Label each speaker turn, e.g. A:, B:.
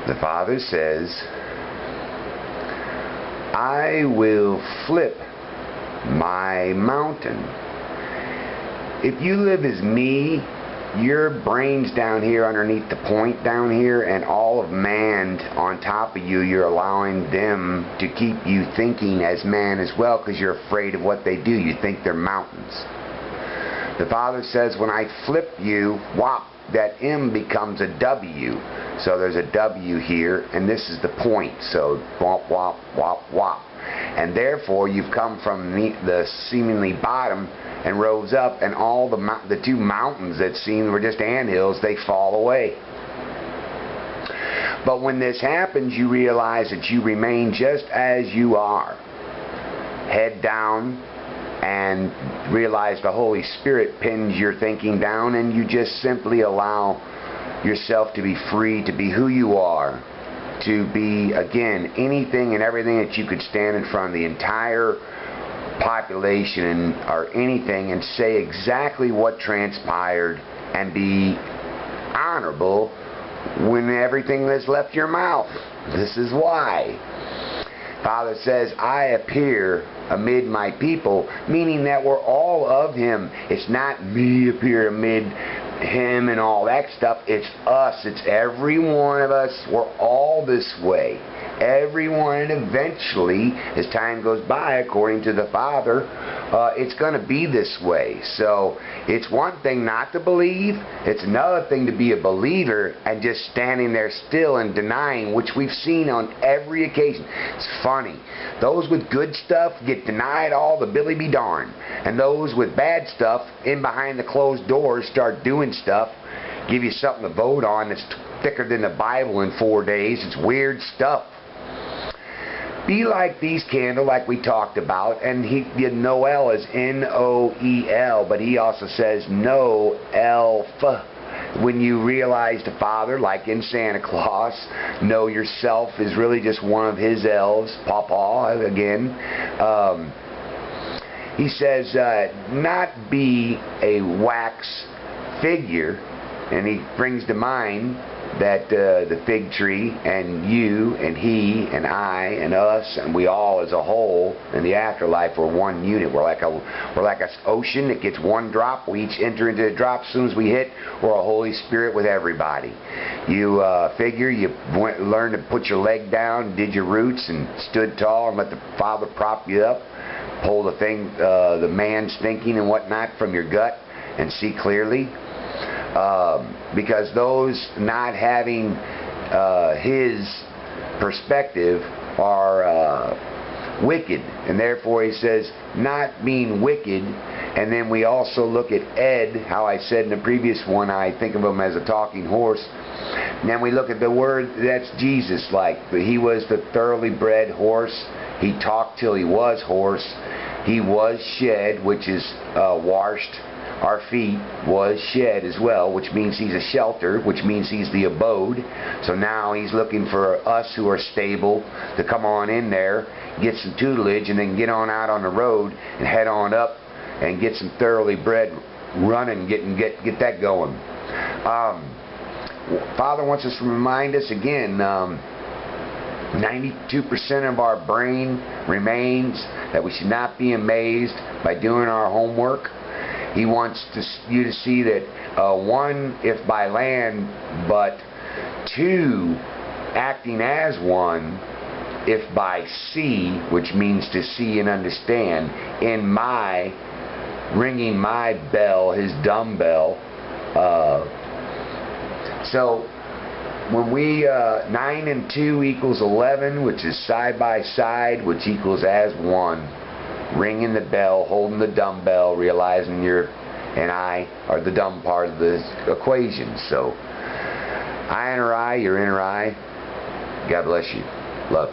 A: The Father says, I will flip my mountain. If you live as me, your brain's down here underneath the point down here, and all of man on top of you, you're allowing them to keep you thinking as man as well, because you're afraid of what they do. You think they're mountains. The Father says, when I flip you, whop, that M becomes a W. So there's a W here, and this is the point. So whop, whop, whop, whop. And therefore, you've come from the seemingly bottom and rose up, and all the two mountains that seemed were just anthills, they fall away. But when this happens, you realize that you remain just as you are, head down, and realize the Holy Spirit pins your thinking down, and you just simply allow yourself to be free to be who you are, to be, again, anything and everything that you could stand in front of the entire population or anything and say exactly what transpired and be honorable when everything has left your mouth. This is why. Father says, I appear amid my people, meaning that we're all of Him. It's not me appear amid Him and all that stuff. It's us. It's every one of us. We're all this way. Everyone, and eventually, as time goes by, according to the Father, it's going to be this way. So it's one thing not to believe. It's another thing to be a believer and just standing there still and denying, which we've seen on every occasion. It's funny. Those with good stuff get denied all the Billy be darned. And those with bad stuff, in behind the closed doors, start doing stuff, give you something to vote on that's thicker than the Bible in 4 days. It's weird stuff. Be like these candles, like we talked about, and Noel is N-O-E-L, but he also says no-elf. When you realize the Father, like in Santa Claus, know yourself is really just one of his elves, Pawpaw, again. He says, not be a wax figure, and he brings to mind that the fig tree and you and he and I and us and we all as a whole in the afterlife are one unit. We're like an ocean that gets one drop. We each enter into the drop. As soon as we hit, we're a Holy Spirit with everybody. You figure you learned to put your leg down, did your roots, and stood tall and let the Father prop you up, pull the thing, the man's thinking and whatnot from your gut, and see clearly. Because those not having his perspective are wicked, and therefore he says not being wicked. And then we also look at Ed, how I said in the previous one, I think of him as a talking horse. And then we look at the word, that's Jesus, like he was the thoroughly bred horse. He talked till he was hoarse. He was shed, which is washed. Our feet was shed as well, which means he's a shelter, which means he's the abode. So now he's looking for us who are stable to come on in there, get some tutelage, and then get on out on the road and head on up and get some thoroughly bred running, get that going. Father wants us to remind us again, 92% of our brain remains, that we should not be amazed by doing our homework. He wants you to see that, one, if by land, but two, acting as one, if by sea, which means to see and understand, in my, ringing my bell, his dumbbell. So when we, 9 and 2 equals 11, which is side by side, which equals as one. Ringing the bell, holding the dumbbell, realizing you're and I are the dumb part of the equation. So, I enter I, you're inner I. God bless you. Love.